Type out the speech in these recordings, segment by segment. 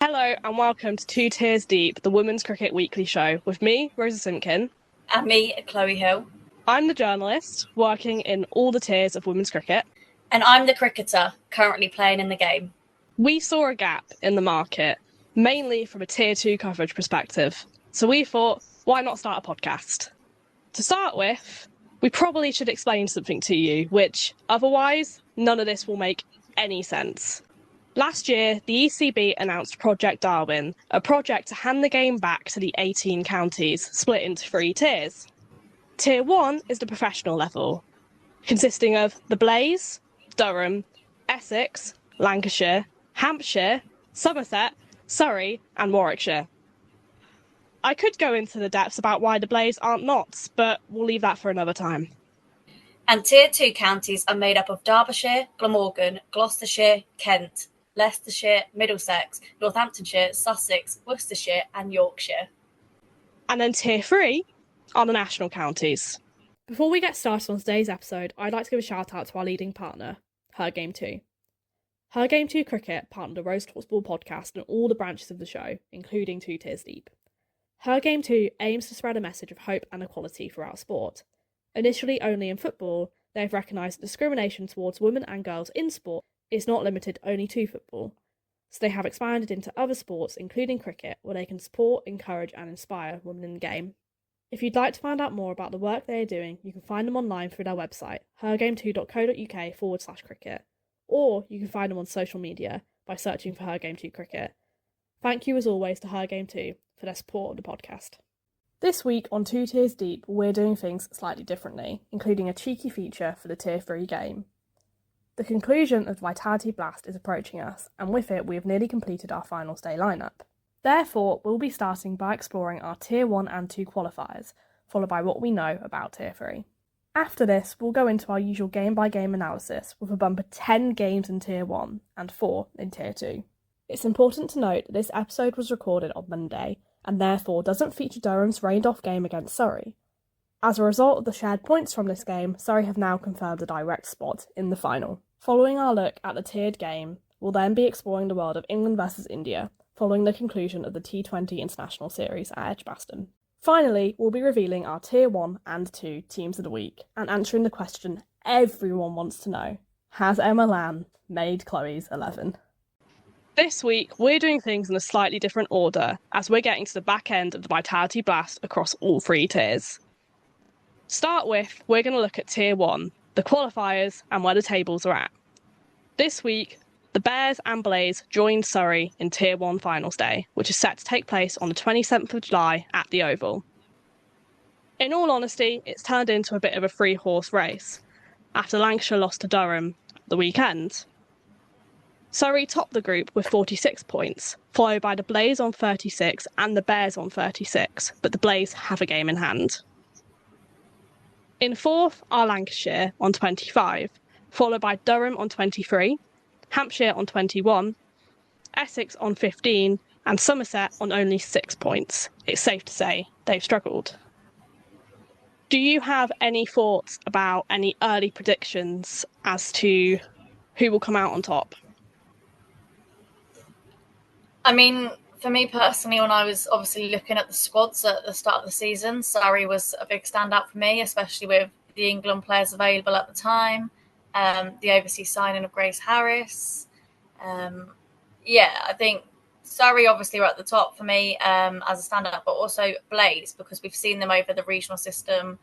Hello and welcome to Two Tiers Deep, the Women's Cricket Weekly Show, with me, Rosa Simpkin. And me, Chloe Hill. I'm the journalist, working in all the tiers of women's cricket. And I'm the cricketer, currently playing in the game. We saw a gap in the market, mainly from a Tier 2 coverage perspective, so we thought, why not start a podcast? To start with, we probably should explain something to you, which, otherwise, none of this will make any sense. Last year, the ECB announced Project Darwin, a project to hand the game back to the 18 counties, split into 3 tiers. Tier 1 is the professional level, consisting of the Blaze, Durham, Essex, Lancashire, Hampshire, Somerset, Surrey and Warwickshire. I could go into the depths about why the Blaze aren't knots, but we'll leave that for another time. And Tier 2 counties are made up of Derbyshire, Glamorgan, Gloucestershire, Kent, Leicestershire, Middlesex, Northamptonshire, Sussex, Worcestershire and Yorkshire. And then Tier 3 are the national counties. Before we get started on today's episode, I'd like to give a shout out to our leading partner, Her Game 2. Her Game 2 Cricket partnered the Rose Talks Ball podcast and all the branches of the show, including Two Tiers Deep. Her Game 2 aims to spread a message of hope and equality throughout sport. Initially only in football, they have recognised that discrimination towards women and girls in sport is not limited only to football, so they have expanded into other sports, including cricket, where they can support, encourage and inspire women in the game. If you'd like to find out more about the work they are doing, you can find them online through their website, hergame2.co.uk/cricket, or you can find them on social media by searching for Her Game 2 Cricket. Thank you as always to Her Game 2 for their support of the podcast. This week on Two Tiers Deep, we're doing things slightly differently, including a cheeky feature for the Tier 3 game. The conclusion of the Vitality Blast is approaching us, and with it we have nearly completed our finals day lineup. Therefore, we'll be starting by exploring our Tier 1 and 2 qualifiers, followed by what we know about Tier 3. After this, we'll go into our usual game-by-game analysis, with a bumper 10 games in Tier 1 and 4 in Tier 2. It's important to note that this episode was recorded on Monday, and therefore doesn't feature Durham's rained-off game against Surrey. As a result of the shared points from this game, Surrey have now confirmed a direct spot in the final. Following our look at the tiered game, we'll then be exploring the world of England versus India, following the conclusion of the T20 International Series at Edgbaston. Finally, we'll be revealing our Tier 1 and 2 teams of the week, and answering the question everyone wants to know: has Emma Lamb made Chloe's 11? This week, we're doing things in a slightly different order, as we're getting to the back end of the Vitality Blast across all 3 tiers. To start with, we're going to look at Tier 1, the qualifiers and where the tables are at. This week, the Bears and Blaze joined Surrey in Tier 1 Finals Day, which is set to take place on the 27th of July at the Oval. In all honesty, it's turned into a bit of a 3-horse race, after Lancashire lost to Durham the weekend. Surrey topped the group with 46 points, followed by the Blaze on 36 and the Bears on 36, but the Blaze have a game in hand. In 4th are Lancashire on 25, followed by Durham on 23, Hampshire on 21, Essex on 15, and Somerset on only 6 points. It's safe to say they've struggled. Do you have any thoughts about any early predictions as to who will come out on top? I mean, for me personally, when I was obviously looking at the squads at the start of the season, Surrey was a big standout for me, especially with the England players available at the time, the overseas signing of Grace Harris. I think Surrey obviously were at the top for me as a standout, but also Blaze, because we've seen them over the regional system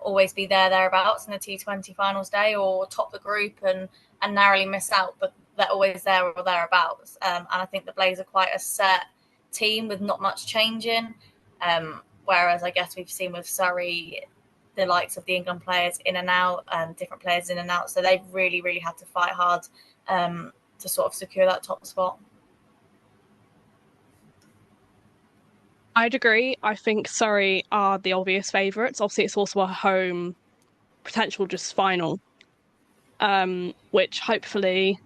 always be thereabouts in the T20 Finals Day, or top the group and narrowly miss out, but they're always there or thereabouts. And I think the Blaze are quite a set team with not much changing. Whereas I guess we've seen with Surrey, the likes of the England players in and out, different players in and out. So they've really, really had to fight hard to sort of secure that top spot. I'd agree. I think Surrey are the obvious favourites. Obviously, it's also a home potential just final, which hopefully,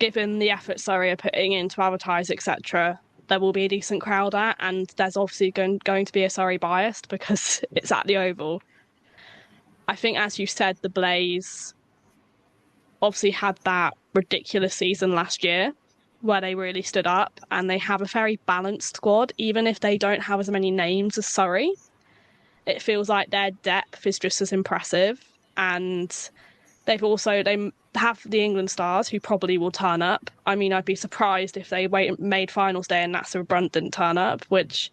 given the effort Surrey are putting in to advertise, etc., there will be a decent crowd at, and there's obviously going to be a Surrey bias because it's at the Oval. I think, as you said, the Blaze obviously had that ridiculous season last year, where they really stood up, and they have a very balanced squad, even if they don't have as many names as Surrey. It feels like their depth is just as impressive, and they have the England stars who probably will turn up. I mean, I'd be surprised if they made finals day and Nasser Brunt didn't turn up, which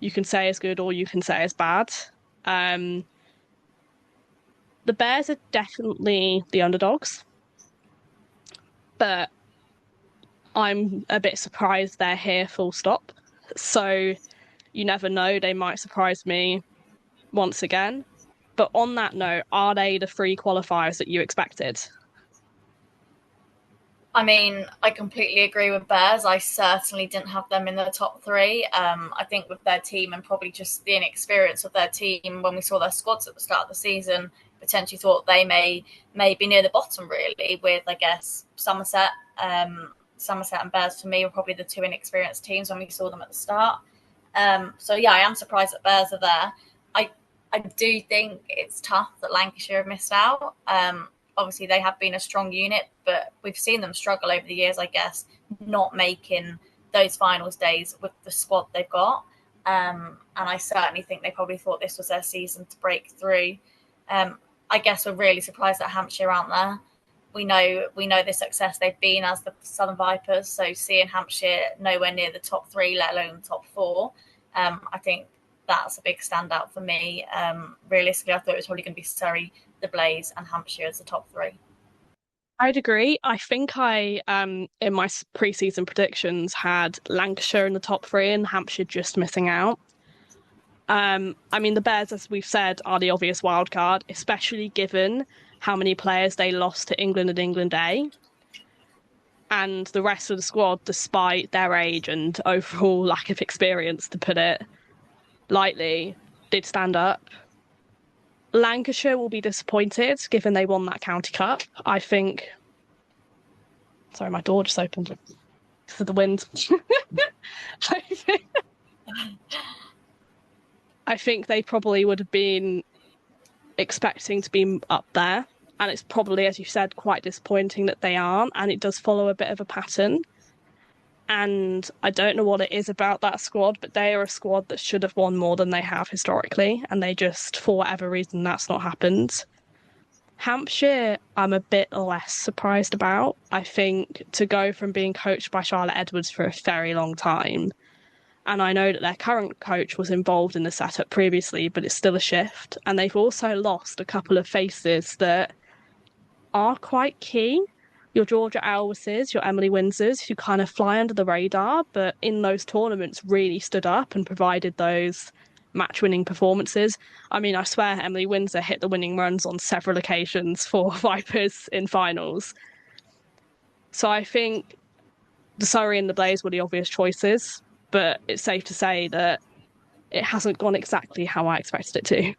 you can say is good or you can say is bad. The Bears are definitely the underdogs, but I'm a bit surprised they're here full stop. So you never know, they might surprise me once again. But on that note, are they the 3 qualifiers that you expected? I mean, I completely agree with Bears. I certainly didn't have them in the top 3. I think with their team and probably just the inexperience of their team, when we saw their squads at the start of the season, potentially thought they may be near the bottom, really, with, I guess, Somerset. Somerset and Bears, for me, were probably the 2 inexperienced teams when we saw them at the start. So, yeah, I am surprised that Bears are there. I do think it's tough that Lancashire have missed out. Obviously, they have been a strong unit, but we've seen them struggle over the years, I guess, not making those finals days with the squad they've got. And I certainly think they probably thought this was their season to break through. I guess we're really surprised that Hampshire aren't there. We know the success they've been as the Southern Vipers, so seeing Hampshire nowhere near the top 3, let alone the top 4, I think that's a big standout for me. Realistically, I thought it was probably going to be Surrey, the Blaze, and Hampshire as the top 3. I'd agree. I think I, in my pre-season predictions, had Lancashire in the top 3 and Hampshire just missing out. I mean, the Bears, as we've said, are the obvious wildcard, especially given how many players they lost to England and England A. And the rest of the squad, despite their age and overall lack of experience, to put it lightly, did stand up. Lancashire will be disappointed given they won that county cup. I think. Sorry, my door just opened for the wind. I think they probably would have been expecting to be up there, and it's probably, as you said, quite disappointing that they aren't, and it does follow a bit of a pattern. And I don't know what it is about that squad, but they are a squad that should have won more than they have historically, and they just, for whatever reason, that's not happened. Hampshire, I'm a bit less surprised about. I think to go from being coached by Charlotte Edwards for a very long time, and I know that their current coach was involved in the setup previously, but it's still a shift, and they've also lost a couple of faces that are quite key. Your Georgia Alvises, your Emily Windsors, who kind of fly under the radar, but in those tournaments really stood up and provided those match-winning performances. I mean, I swear Emily Windsor hit the winning runs on several occasions for Vipers in finals. So I think the Surrey and the Blaze were the obvious choices, but it's safe to say that it hasn't gone exactly how I expected it to.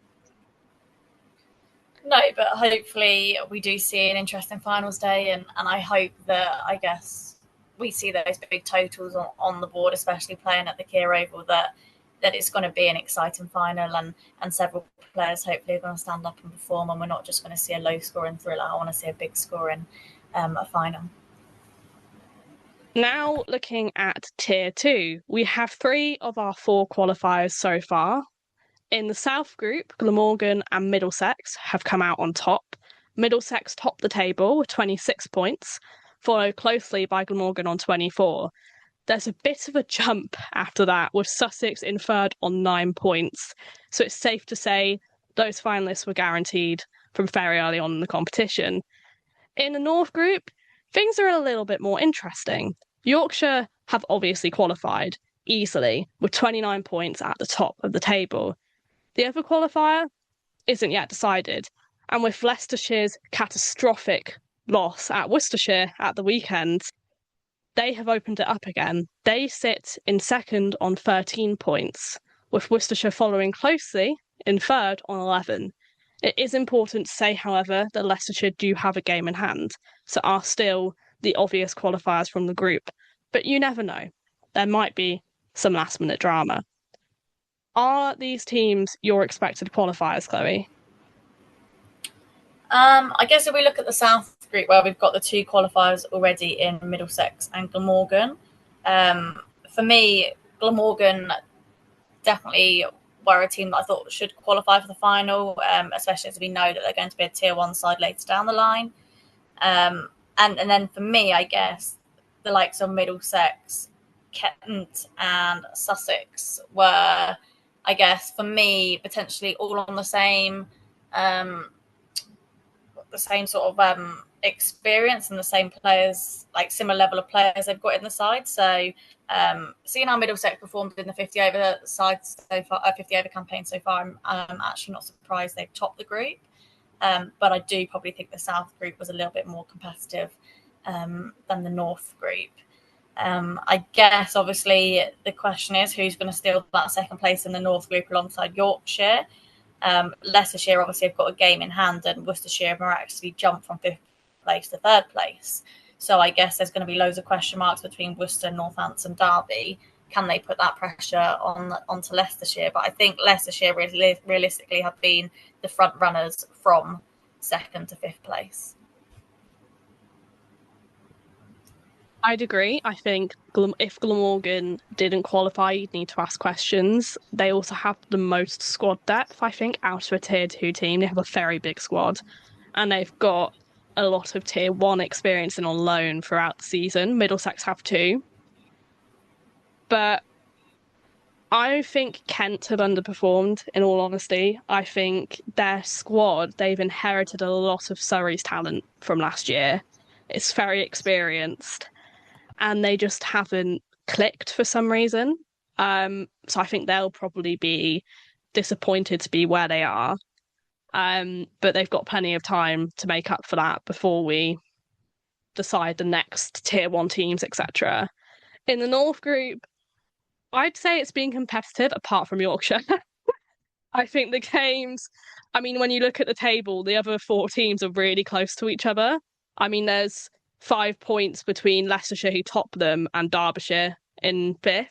No, but hopefully we do see an interesting finals day, and I hope that, I guess, we see those big totals on the board, especially playing at the Kia Oval, that it's going to be an exciting final, and several players hopefully are going to stand up and perform, and we're not just going to see a low-scoring thriller. I want to see a big scoring a final. Now looking at Tier 2, we have 3 of our 4 qualifiers so far. In the South Group, Glamorgan and Middlesex have come out on top. Middlesex topped the table with 26 points, followed closely by Glamorgan on 24. There's a bit of a jump after that, with Sussex in third on 9 points. So it's safe to say those finalists were guaranteed from very early on in the competition. In the North Group, things are a little bit more interesting. Yorkshire have obviously qualified easily, with 29 points at the top of the table. The other qualifier isn't yet decided, and with Leicestershire's catastrophic loss at Worcestershire at the weekend, they have opened it up again. They sit in second on 13 points, with Worcestershire following closely in third on 11. It is important to say, however, that Leicestershire do have a game in hand, so are still the obvious qualifiers from the group. But you never know. There might be some last-minute drama. Are these teams your expected qualifiers, Chloe? I guess if we look at the South group where we've got the 2 qualifiers already in Middlesex and Glamorgan. For me, Glamorgan definitely were a team that I thought should qualify for the final, especially as we know that they're going to be a tier 1 side later down the line. And then for me, I guess, the likes of Middlesex, Kent and Sussex were, I guess, for me, potentially all on the same sort of experience and the same players, like similar level of players they've got in the side. So seeing how Middlesex performed in the 50 over side so far, 50 over campaign so far, I'm actually not surprised they've topped the group. But I do probably think the South group was a little bit more competitive than the North group. I guess, obviously, the question is who's going to steal that second place in the North group alongside Yorkshire. Leicestershire obviously have got a game in hand, and Worcestershire have miraculously jumped from 5th place to 3rd place. So I guess there's going to be loads of question marks between Worcester, Northampton, Derby. Can they put that pressure onto Leicestershire? But I think Leicestershire realistically have been the front runners from 2nd to 5th place. I'd agree. I think if Glamorgan didn't qualify, you'd need to ask questions. They also have the most squad depth, I think, out of a tier 2 team. They have a very big squad, and they've got a lot of tier 1 experience and on loan throughout the season. Middlesex have too. But I think Kent have underperformed, in all honesty. I think their squad, they've inherited a lot of Surrey's talent from last year. It's very experienced, and they just haven't clicked for some reason. So I think they'll probably be disappointed to be where they are. But they've got plenty of time to make up for that before we decide the next tier 1 teams, etc. In the North group, I'd say it's been competitive apart from Yorkshire. I think the games, when you look at the table, the other 4 teams are really close to each other. There's 5 points between Leicestershire, who top them, and Derbyshire in 5th.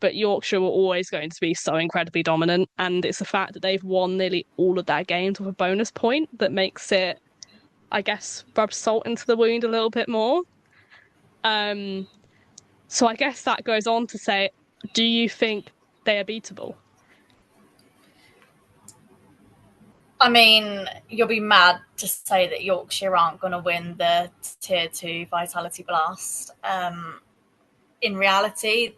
But Yorkshire were always going to be so incredibly dominant, and it's the fact that they've won nearly all of their games with a bonus point that makes it, I guess, rub salt into the wound a little bit more. So I guess that goes on to say, do you think they are beatable? You'll be mad to say that Yorkshire aren't going to win the Tier 2 Vitality Blast. In reality,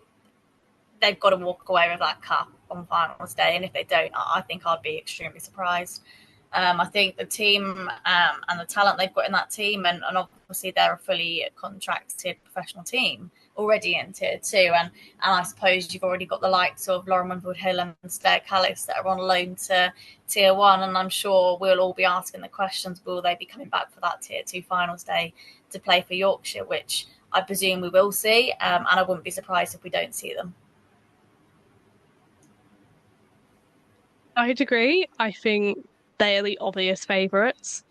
they've got to walk away with that cup on finals day, and if they don't, I think I'd be extremely surprised. I think the team and the talent they've got in that team, and obviously they're a fully contracted professional team already in Tier 2, and I suppose you've already got the likes of Lauren Winfield Hill and Stair Callis that are on loan to Tier 1, and I'm sure we'll all be asking the questions, will they be coming back for that Tier 2 finals day to play for Yorkshire, which I presume we will see, and I wouldn't be surprised if we don't see them. I'd agree. I think they are the obvious favourites.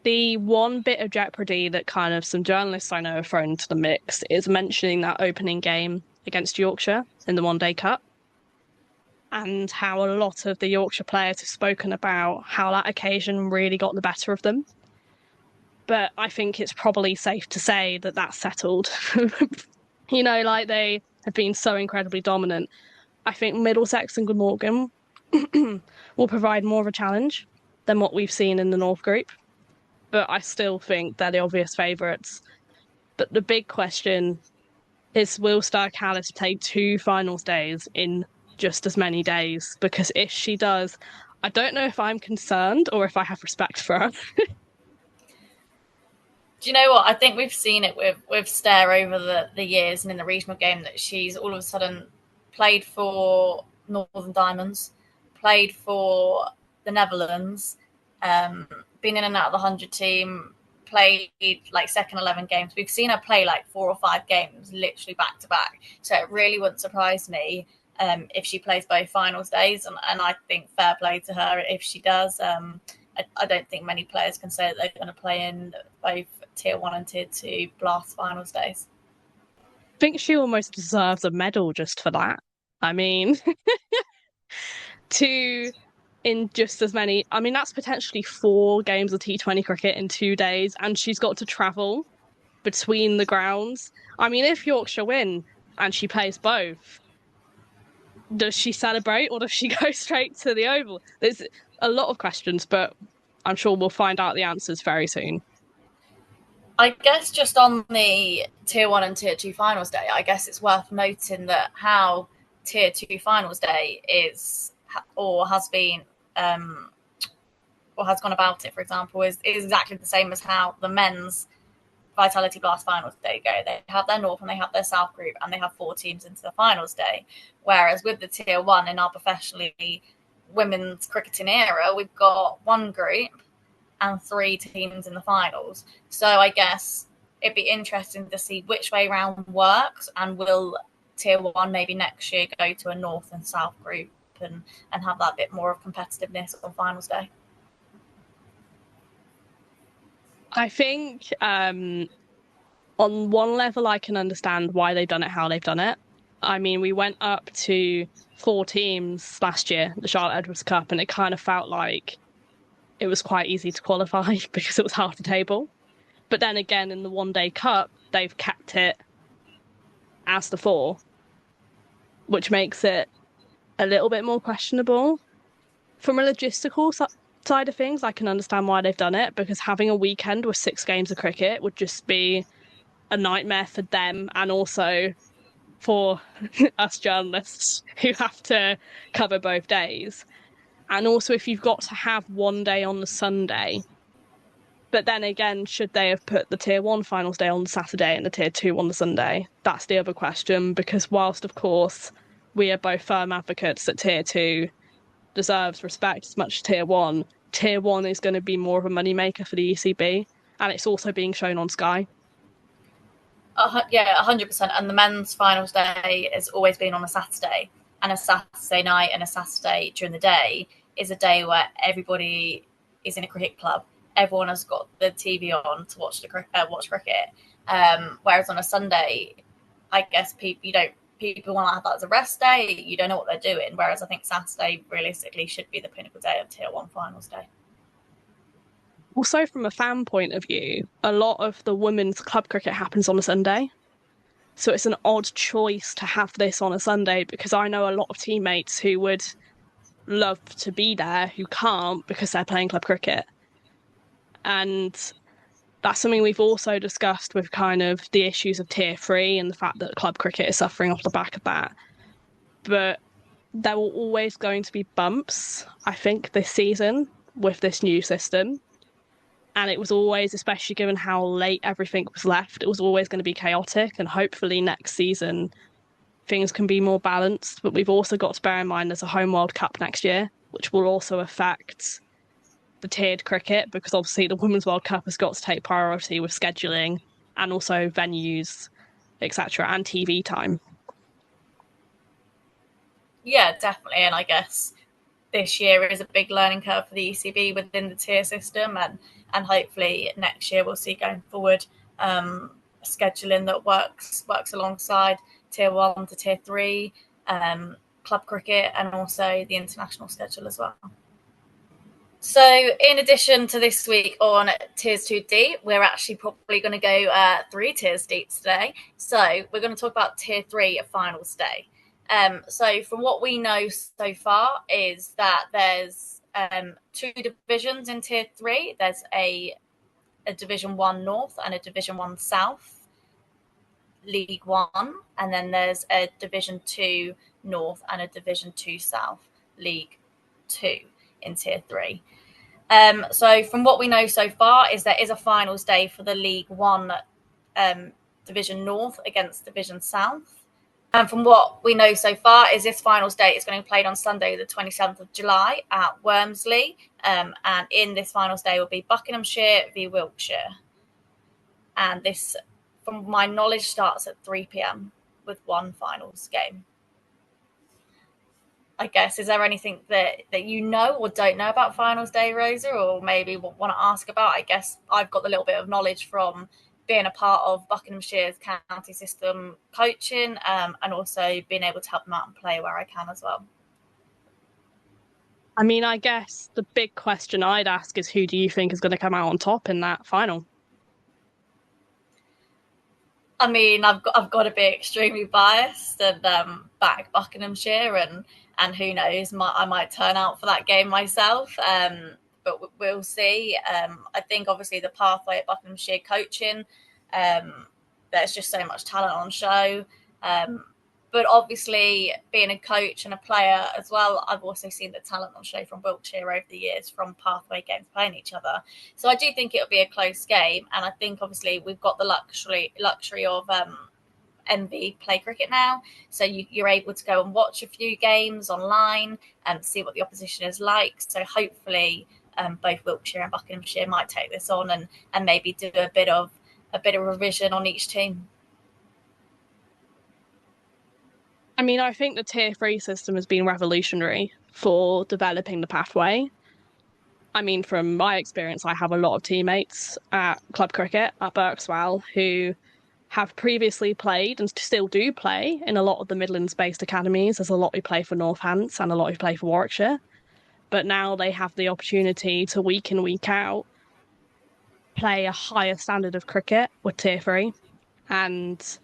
The one bit of jeopardy that kind of some journalists I know have thrown into the mix is mentioning that opening game against Yorkshire in the One Day Cup, and how a lot of the Yorkshire players have spoken about how that occasion really got the better of them. But I think it's probably safe to say that that's settled. They have been so incredibly dominant. I think Middlesex and Glamorgan will provide more of a challenge than what we've seen in the North group. But I still think they're the obvious favourites. But the big question is, will Stair Callis play 2 finals days in just as many days? Because if she does, I don't know if I'm concerned or if I have respect for her. Do you know what? I think we've seen it with Stair over the years, and in the regional game, that she's all of a sudden played for Northern Diamonds, played for the Netherlands, been in and out of the 100 team, played like second 11 games. We've seen her play like 4 or 5 games literally back to back. So it really wouldn't surprise me if she plays both finals days. And I think fair play to her if she does. I don't think many players can say that they're going to play in both Tier 1 and Tier 2 Blast finals days. I think she almost deserves a medal just for that. To in just as many. I mean, that's potentially 4 games of T20 cricket in 2 days, and she's got to travel between the grounds. I mean, if Yorkshire win and she plays both, does she celebrate or does she go straight to the Oval? There's a lot of questions, but I'm sure we'll find out the answers very soon. I guess just on the Tier 1 and Tier 2 finals day, I guess it's worth noting that how Tier 2 finals day is or has been or has gone about it, for example, is exactly the same as how the men's Vitality Blast finals day go. They have their North and they have their South group, and they have 4 teams into the finals day. Whereas with the Tier 1 in our professionally women's cricketing era, we've got 1 group and 3 teams in the finals. So I guess it'd be interesting to see which way round works, and will Tier 1 maybe next year go to a North and South group and have that bit more of competitiveness on finals day. I think on one level I can understand why they've done it, how they've done it. I mean, we went up to 4 teams last year, the Charlotte Edwards Cup, and it kind of felt like it was quite easy to qualify because it was half the table. But then again, in the One-Day Cup, they've kept it as the 4, which makes it a little bit more questionable. From a logistical side of things, I can understand why they've done it, because having a weekend with 6 games of cricket would just be a nightmare for them, and also for us journalists who have to cover both days. And also, if you've got to have one day on the Sunday, but then again, should they have put the Tier 1 finals day on the Saturday and the Tier 2 on the Sunday? That's the other question, because whilst, of course, we are both firm advocates that Tier 2 deserves respect as much as Tier 1, Tier 1 is going to be more of a moneymaker for the ECB, and it's also being shown on Sky. Yeah, 100%. And the men's finals day has always been on a Saturday, and a Saturday night and a Saturday during the day is a day where everybody is in a cricket club. Everyone has got the TV on to watch cricket. Whereas on a Sunday, I guess people want to have that as a rest day. You don't know what they're doing. Whereas I think Saturday realistically should be the pinnacle day of Tier 1 finals day. Also, from a fan point of view, a lot of the women's club cricket happens on a Sunday. So it's an odd choice to have this on a Sunday, because I know a lot of teammates who would love to be there who can't because they're playing club cricket. And that's something we've also discussed with kind of the issues of Tier 3 and the fact that club cricket is suffering off the back of that. But there were always going to be bumps, I think, this season with this new system. And it was always, especially given how late everything was left, it was always going to be chaotic. And hopefully next season things can be more balanced. But we've also got to bear in mind there's a home World Cup next year, which will also affect the tiered cricket, because obviously the Women's World Cup has got to take priority with scheduling and also venues, etc., and TV time. Yeah, definitely. And I guess this year is a big learning curve for the ECB within the tier system, and hopefully next year we'll see going forward scheduling that works alongside Tier 1 to Tier 3, club cricket, and also the international schedule as well. So in addition to this week on Tiers 2 Deep, we're actually probably going to go 3 tiers deep today. So we're going to talk about Tier 3 of finals day. So from what we know so far is that there's 2 divisions in Tier 3. There's a Division 1 North and a Division 1 South, League 1. And then there's a Division 2 North and a Division 2 South, League 2 in Tier 3. So from what we know so far is there is a finals day for the League 1 Division North against Division South. And from what we know so far is this finals day is going to be played on Sunday, the 27th of July at Wormsley. And in this finals day will be Buckinghamshire v Wiltshire. And this, from my knowledge, starts at 3 p.m. with one finals game. I guess, is there anything that you know or don't know about finals day, Rosa, or maybe want to ask about? I guess I've got a little bit of knowledge from being a part of Buckinghamshire's county system coaching, and also being able to help them out and play where I can as well. I mean, I guess the big question I'd ask is who do you think is going to come out on top in that final? I mean, I've got to be extremely biased and back Buckinghamshire, and who knows, I might turn out for that game myself. But we'll see. I think obviously the pathway at Buckinghamshire coaching, there's just so much talent on show. But obviously, being a coach and a player as well, I've also seen the talent on show from Wiltshire over the years from pathway games playing each other. So I do think it'll be a close game. And I think, obviously, we've got the luxury of MV play cricket now. So you're able to go and watch a few games online and see what the opposition is like. So hopefully both Wiltshire and Buckinghamshire might take this on and maybe do a bit of revision on each team. I mean, I think the Tier 3 system has been revolutionary for developing the pathway. I mean, from my experience, I have a lot of teammates at club cricket at Berkswell who have previously played and still do play in a lot of the Midlands-based academies. There's a lot who play for Northants and a lot who play for Warwickshire. But now they have the opportunity to, week in, week out, play a higher standard of cricket with Tier 3. And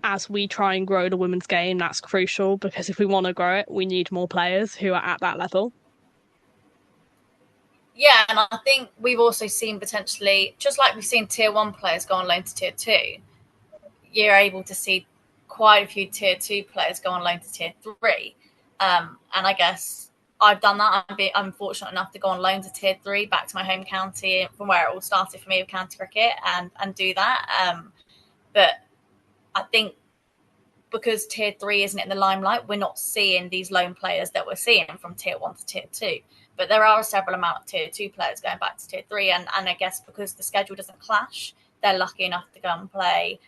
as we try and grow the women's game, that's crucial, because if we want to grow it, we need more players who are at that level. Yeah, and I think we've also seen potentially, just like we've seen Tier 1 players go on loan to Tier 2, you're able to see quite a few Tier 2 players go on loan to Tier 3. And I guess I've done that. I'm fortunate enough to go on loan to Tier 3 back to my home county, from where it all started for me with county cricket, and do that. But I think because Tier 3 isn't in the limelight, we're not seeing these loan players that we're seeing from Tier 1 to Tier 2. But there are a several amount of Tier 2 players going back to Tier 3. And I guess because the schedule doesn't clash, they're lucky enough to go and play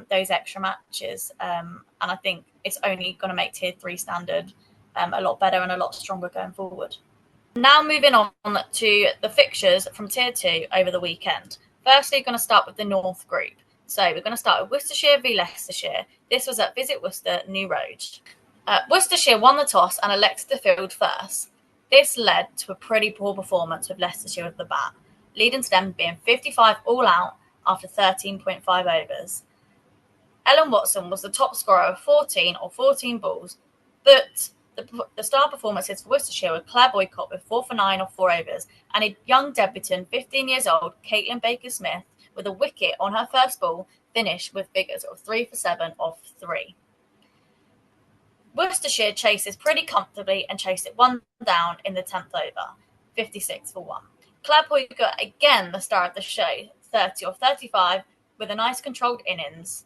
those extra matches. And I think it's only going to make Tier 3 standard a lot better and a lot stronger going forward. Now moving on to the fixtures from Tier 2 over the weekend. Firstly, we're going to start with the North Group. So we're going to start with Worcestershire v Leicestershire. This was at Visit Worcester, New Road. Worcestershire won the toss and elected to field first. This led to a pretty poor performance with Leicestershire with the bat, leading to them being 55 all out after 13.5 overs. Ellen Watson was the top scorer with 14 balls, but the star performances for Worcestershire were Claire Boycott with 4 for 9 or 4 overs, and a young debutant, 15 years old, Caitlin Baker-Smith, with a wicket on her first ball, finished with figures of 3 for 7 off 3. Worcestershire chases pretty comfortably and chased it 1 down in the 10th over, 56 for 1. Claire Boycott, again the star of the show, 30 or 35, with a nice controlled innings.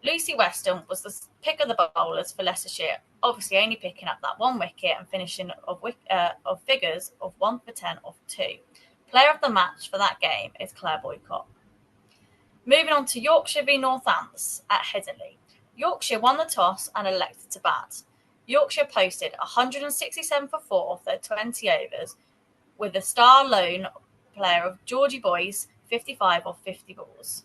Lucy Weston was the pick of the bowlers for Leicestershire, obviously only picking up that 1 wicket and finishing of figures of 1 for 10 off 2. Player of the match for that game is Claire Boycott. Moving on to Yorkshire v Northants at Headingley. Yorkshire won the toss and elected to bat. Yorkshire posted 167 for 4 off their 20 overs, with the star lone player of Georgie Boyce, 55 off 50 balls.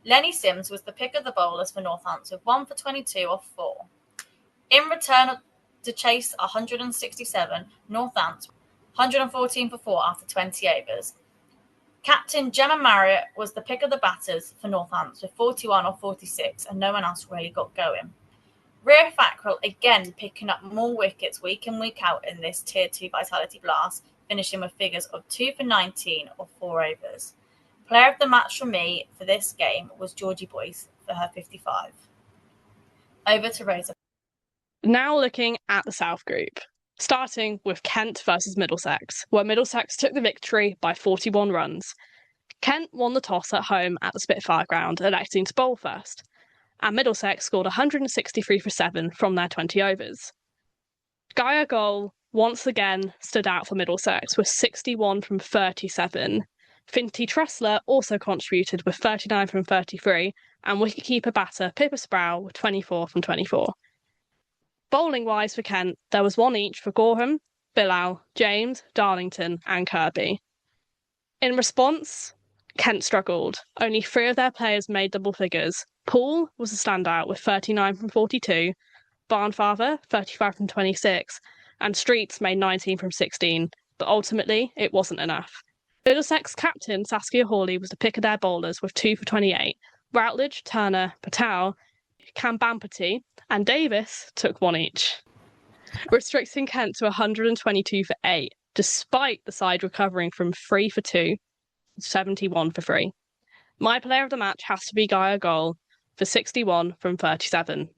Lenny Sims was the pick of the bowlers for Northants with 1 for 22 off 4. In return to chase 167, Northants 114 for 4 after 20 overs. Captain Gemma Marriott was the pick of the batters for Northants with 41 or 46, and no one else really got going. Rhea Fackrell again picking up more wickets week in, week out in this Tier 2 Vitality Blast, finishing with figures of 2 for 19 or 4 overs. Player of the match for me for this game was Georgie Boyce for her 55. Over to Rosa. Now looking at the South Group, starting with Kent versus Middlesex, where Middlesex took the victory by 41 runs. Kent won the toss at home at the Spitfire ground, electing to bowl first, and Middlesex scored 163 for 7 from their 20 overs. Gaia Goal once again stood out for Middlesex with 61 from 37. Finty Tressler also contributed with 39 from 33, and wicketkeeper batter Pippa Sproul with 24 from 24. Bowling-wise for Kent, there was 1 each for Gorham, Bilal, James, Darlington and Kirby. In response, Kent struggled. Only 3 of their players made double figures. Paul was a standout with 39 from 42, Barnfather 35 from 26, and Streets made 19 from 16, but ultimately it wasn't enough. Middlesex captain Saskia Hawley was the pick of their bowlers with 2 for 28. Routledge, Turner, Patel, Kambampati and Davis took 1 each, restricting Kent to 122 for 8, despite the side recovering from 3 for 2, 71 for 3. My player of the match has to be Gaia Goal for 61 from 37.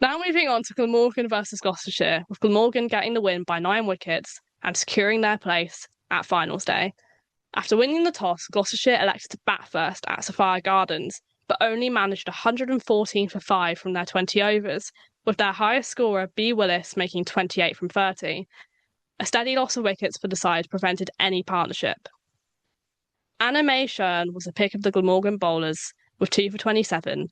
Now moving on to Glamorgan versus Gloucestershire, with Glamorgan getting the win by 9 wickets and securing their place at finals day. After winning the toss, Gloucestershire elected to bat first at Sapphire Gardens, but only managed 114 for 5 from their 20 overs, with their highest scorer B. Willis making 28 from 30. A steady loss of wickets for the side prevented any partnership. Anna May Shern was the pick of the Glamorgan bowlers with 2 for 27,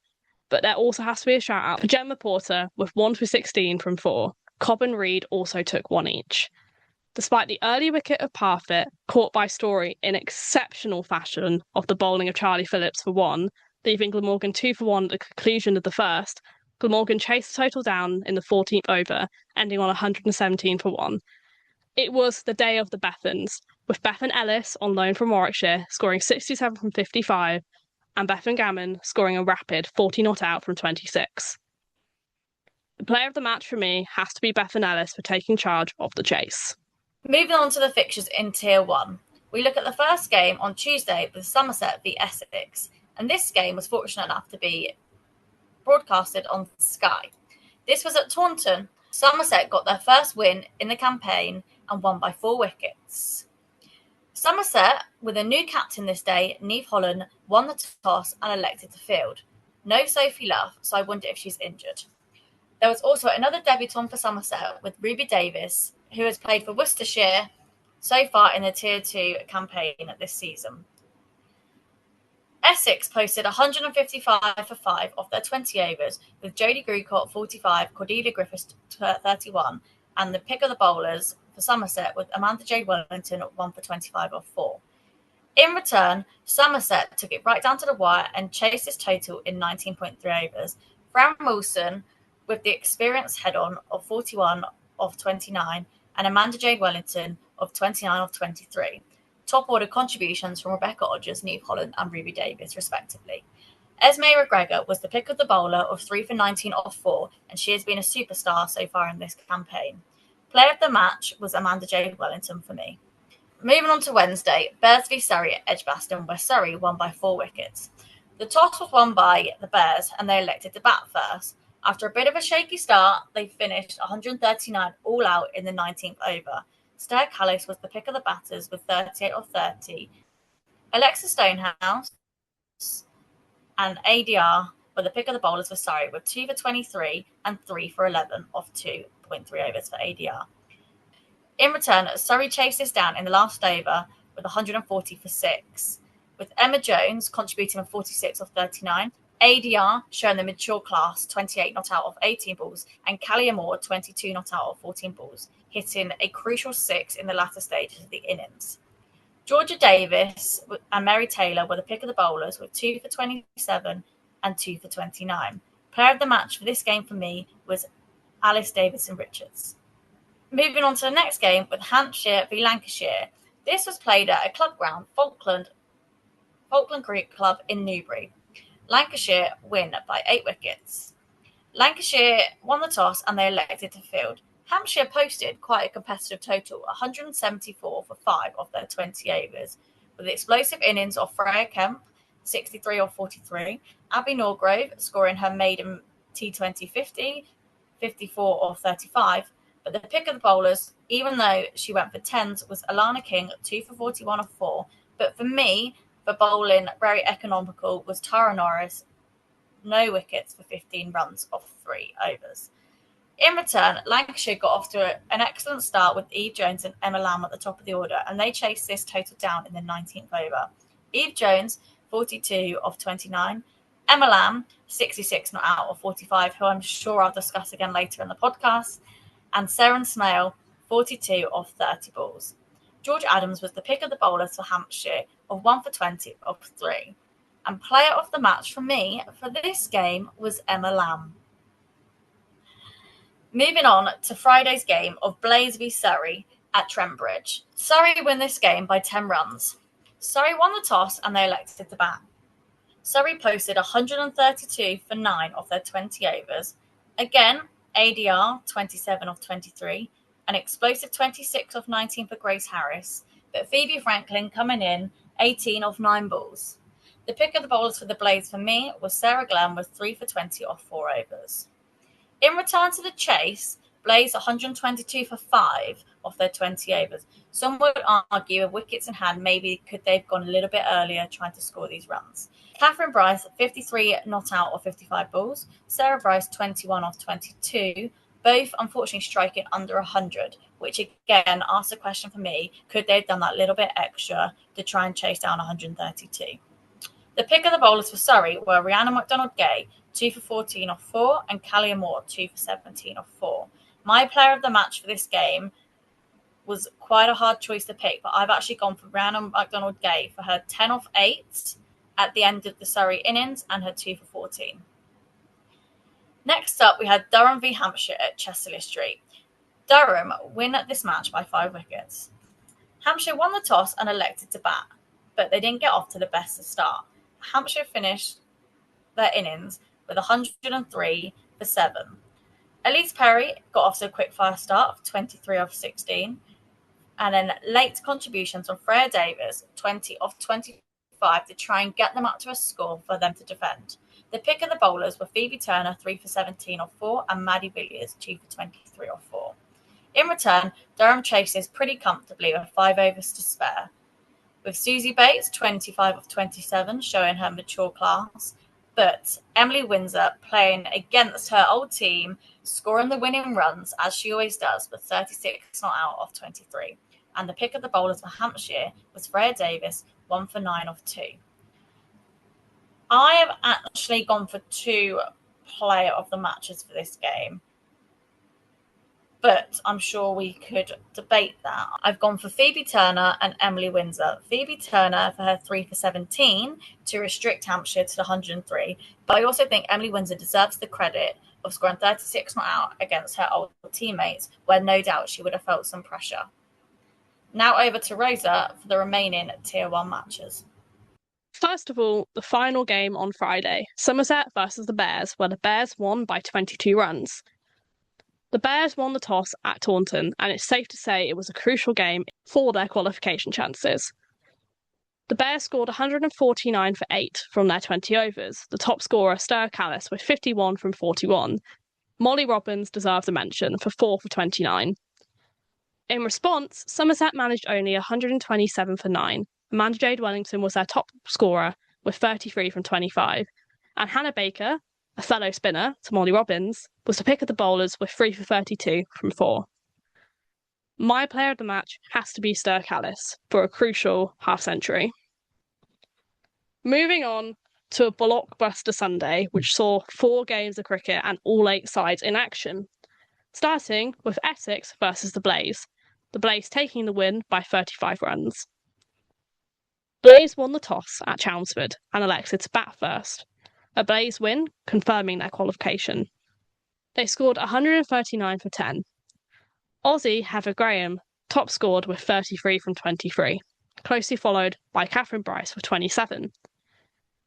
but there also has to be a shout out for Gemma Porter with 1 for 16 from 4. Cobb and Reed also took 1 each. Despite the early wicket of Parfitt, caught by Story in exceptional fashion of the bowling of Charlie Phillips for 1, leaving Glamorgan 2 for 1 at the conclusion of the first, Glamorgan chased the total down in the 14th over, ending on 117 for 1. It was the day of the Bethans, with Bethan Ellis on loan from Warwickshire scoring 67 from 55, and Bethan Gammon scoring a rapid 40 not out from 26. The player of the match for me has to be Bethan Ellis for taking charge of the chase. Moving on to the fixtures in Tier 1. We look at the first game on Tuesday with Somerset v Essex, and this game was fortunate enough to be broadcasted on Sky. This was at Taunton. Somerset got their first win in the campaign and won by 4 wickets. Somerset, with a new captain this day, Niamh Holland, won the toss and elected to field. No Sophie Love, so I wonder if she's injured. There was also another debutant for Somerset with Ruby Davis, who has played for Worcestershire so far in the Tier 2 campaign this season. Essex posted 155 for 5 off their 20 overs, with Jodie Grewcock 45, Cordelia Griffiths 31, and the pick of the bowlers for Somerset with Amanda Jade Wellington 1 for 25 off 4. In return, Somerset took it right down to the wire and chased this total in 19.3 overs. Fran Wilson with the experienced head-on of 41 off 29 and Amanda Jade Wellington of 29 off 23. Top order contributions from Rebecca Odgers, Niamh Holland and Ruby Davis, respectively. Esme McGregor was the pick of the bowler of 3 for 19 off 4, and she has been a superstar so far in this campaign. Player of the match was Amanda Jade Wellington for me. Moving on to Wednesday, Bears v Surrey at Edgbaston, where Surrey won by 4 wickets. The toss was won by the Bears, and they elected to bat first. After a bit of a shaky start, they finished 139 all out in the 19th over. Stair Callis was the pick of the batters with 38 off 30. Alexa Stonehouse and ADR were the pick of the bowlers for Surrey with 2 for 23 and 3 for 11 off 2.3 overs for ADR. In return, Surrey chased this down in the last over with 140 for 6, with Emma Jones contributing with 46 off 39, ADR showing the mature class 28 not out of 18 balls, and Callie Moore 22 not out of 14 balls, hitting a crucial 6 in the latter stages of the innings. Georgia Davis and Mary Taylor were the pick of the bowlers with 2 for 27 and 2 for 29. Player of the match for this game for me was Alice Davidson-Richards. Moving on to the next game with Hampshire v Lancashire. This was played at a club ground, Falkland Creek Club in Newbury. Lancashire win by 8 wickets. Lancashire won the toss and they elected to field. Hampshire posted quite a competitive total, 174 for 5 of their 20 overs, with the explosive innings of Freya Kemp, 63 off 43, Abby Norgrove scoring her maiden T20 50, 54 off 35, but the pick of the bowlers, even though she went for 10s, was Alana King, 2 for 41 off 4, but for me, for bowling very economical was Tara Norris, no wickets for 15 runs off 3 overs. In return, Lancashire got off to an excellent start with Eve Jones and Emma Lamb at the top of the order, and they chased this total down in the 19th over. Eve Jones, 42 off 29. Emma Lamb, 66 not out of 45, who I'm sure I'll discuss again later in the podcast. And Seren Smale, 42 off 30 balls. George Adams was the pick of the bowlers for Hampshire of 1 for 20 off 3. And player of the match for me for this game was Emma Lamb. Moving on to Friday's game of Blaze v Surrey at Trent Bridge. Surrey win this game by 10 runs. Surrey won the toss and they elected to bat. Surrey posted 132 for 9 of their 20 overs. Again, ADR 27 of 23, an explosive 26 of 19 for Grace Harris, but Phoebe Franklin coming in 18 of 9 balls. The pick of the bowlers for the Blaze for me was Sarah Glenn with 3 for 20 off 4 overs. In return to the chase, Blaze 122 for 5 off their 20 overs. Some would argue with wickets in hand, maybe could they've gone a little bit earlier trying to score these runs. Catherine Bryce, 53 not out of 55 balls. Sarah Bryce, 21 off 22. Both unfortunately striking under 100, which again asks the question for me, could they have done that little bit extra to try and chase down 132? The pick of the bowlers for Surrey were Rhiannon McDonald-Gay, 2 for 14 off 4, and Callie Moore, 2 for 17 off 4. My player of the match for this game was quite a hard choice to pick, but I've actually gone for Rhiannon McDonald-Gay for her 10 off 8 at the end of the Surrey innings and her 2 for 14. Next up, we had Durham v Hampshire at Chesterley Street. Durham win at this match by 5 wickets. Hampshire won the toss and elected to bat, but they didn't get off to the best of start. Hampshire finished their innings with 103 for 7. Elise Perry got off to a quick fire start of 23 off 16, and then late contributions from Freya Davis, 20 off 25, to try and get them up to a score for them to defend. The pick of the bowlers were Phoebe Turner, 3 for 17 off 4, and Maddie Villiers, 2 for 23 off 4. In return, Durham chases pretty comfortably with 5 overs to spare, with Susie Bates, 25 off 27, showing her mature class, but Emily Windsor playing against her old team, scoring the winning runs, as she always does, with 36 not out of 23. And the pick of the bowlers for Hampshire was Freya Davis, 1 for 9 off 2. I have actually gone for 2 player of the matches for this game, but I'm sure we could debate that. I've gone for Phoebe Turner and Emily Windsor. Phoebe Turner for her 3 for 17 to restrict Hampshire to the 103, but I also think Emily Windsor deserves the credit of scoring 36 not out against her old teammates, where no doubt she would have felt some pressure. Now over to Rosa for the remaining Tier 1 matches. First of all, the final game on Friday, Somerset versus the Bears, where the Bears won by 22 runs. The Bears won the toss at Taunton, and it's safe to say it was a crucial game for their qualification chances. The Bears scored 149 for 8 from their 20 overs, the top scorer Stir Callis with 51 from 41. Molly Robbins deserved a mention for 4 for 29. In response, Somerset managed only 127 for 9. Amanda Jade Wellington was their top scorer with 33 from 25, and Hannah Baker, a fellow spinner to Molly Robbins, was the pick of the bowlers with 3 for 32 from 4. My player of the match has to be Stir Callis for a crucial half-century. Moving on to a blockbuster Sunday, which saw 4 games of cricket and all 8 sides in action, starting with Essex versus the Blaze taking the win by 35 runs. Blaze won the toss at Chelmsford and elected to bat first, a Blaze win confirming their qualification. They scored 139 for 10. Aussie Heather Graham top scored with 33 from 23, closely followed by Catherine Bryce with 27.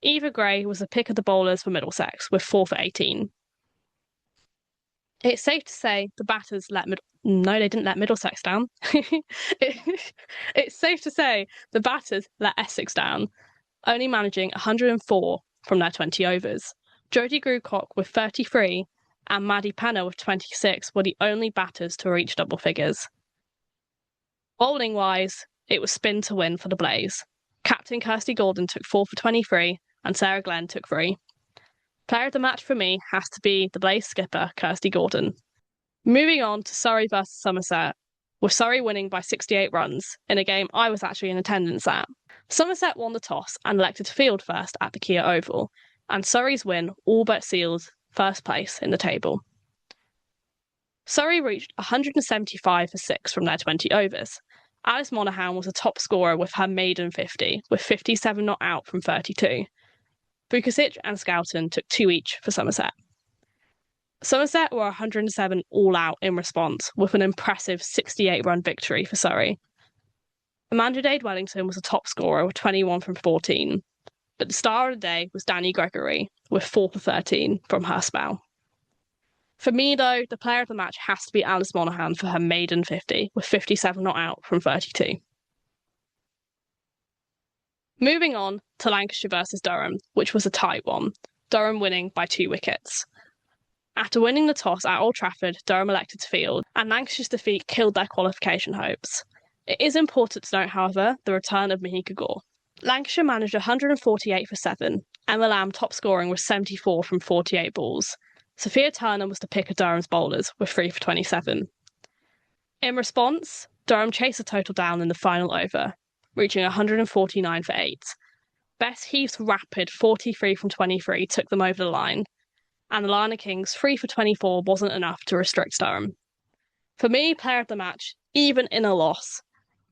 Eva Gray was the pick of the bowlers for Middlesex with 4 for 18. It's safe to say the batters they didn't let Middlesex down. It's safe to say the batters let Essex down, only managing 104 from their 20 overs. Jodie Grewcock with 33 and Maddie Penner with 26 were the only batters to reach double figures. Bowling-wise, it was spin to win for the Blaze. Captain Kirsty Gordon took 4 for 23 and Sarah Glenn took 3. Player of the match for me has to be the Blaze skipper, Kirsty Gordon. Moving on to Surrey versus Somerset, with Surrey winning by 68 runs in a game I was actually in attendance at. Somerset won the toss and elected to field first at the Kia Oval, and Surrey's win all but sealed first place in the table. Surrey reached 175 for 6 from their 20 overs. Alice Monaghan was the top scorer with her maiden 50, with 57 not out from 32. Bukasic and Skelton took 2 each for Somerset. Somerset were 107 all out in response, with an impressive 68-run victory for Surrey. Amanda Dade-Wellington was the top scorer with 21 from 14, but the star of the day was Danny Gregory with 4 for 13 from her spell. For me, though, the player of the match has to be Alice Monaghan for her maiden 50, with 57 not out from 32. Moving on to Lancashire versus Durham, which was a tight one, Durham winning by 2 wickets. After winning the toss at Old Trafford, Durham elected to field, and Lancashire's defeat killed their qualification hopes. It is important to note, however, the return of Mahika Gore. Lancashire managed 148 for 7, Emma Lamb top scoring with 74 from 48 balls. Sophia Turner was the pick of Durham's bowlers with 3 for 27. In response, Durham chased the total down in the final over, reaching 149 for 8. Bess Heath's rapid 43 from 23 took them over the line, and the Lana Kings 3 for 24 wasn't enough to restrict Durham. For me, player of the match, even in a loss,